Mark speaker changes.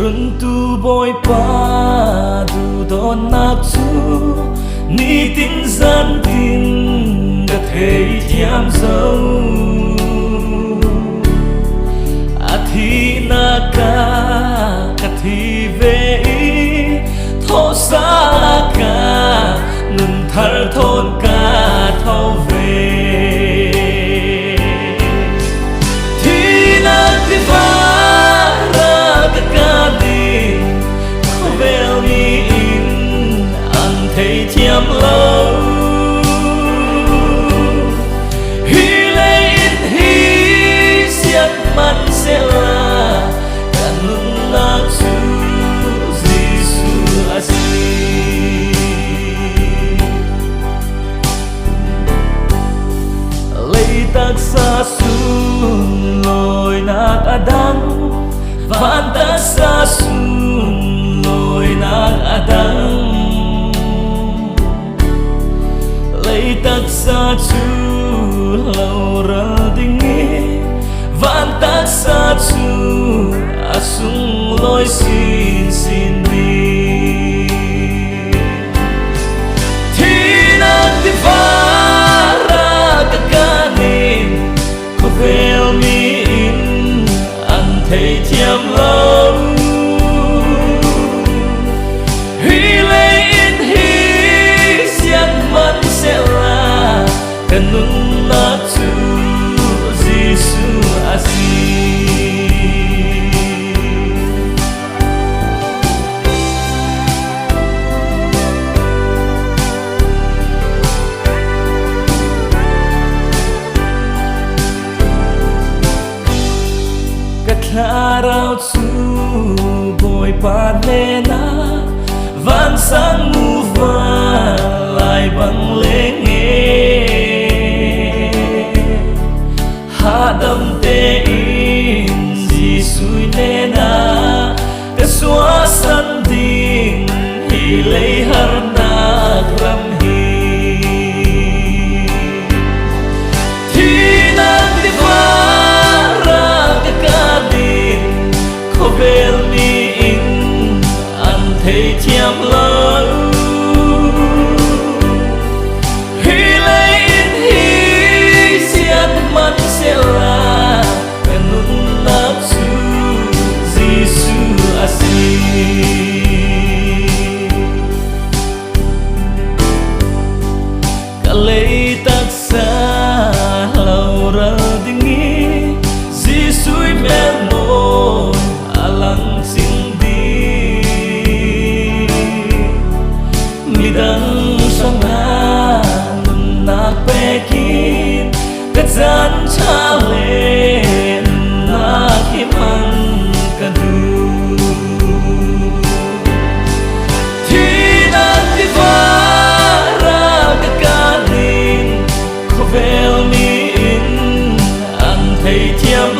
Speaker 1: nun tu boy pa du don nak chu ni tin gian tin ga thei thiam dâu a thi na ka thi ve tho sa ka nun thar thon ka thau ve thi na ti va ra ka đi khô veo ni in an thei thiam lâu hi le in hi siat man se la kan nun na chu Giêsu asi lei tak sa sun loi nak adang van ta sa sun loi nak adang lei tak sa chu lâu ra dingi van ta sa chu asung loi sin sin đi thi na ti va ra ka kanin ko vel mi in an thei thiam lâu hi le in hi sian man se la kan nun na chu Giêsu asi Karao chu boy pa le na van sang mu va lai bang le nge ha dam te in Giêsu le na ka xóa san ding hi le har na ram hi thi na ti va vel mi in an thei thiam lâu hi le in hi siat man se la kan nun na chu Giêsu asi ka lei tak sa lâu ra dingi Giêsu mel no alang sing di midang sanga nun na pekin ka jan cha le na kiman ka du thi na ti va ra ka kanin ko vel mi in an thei thiam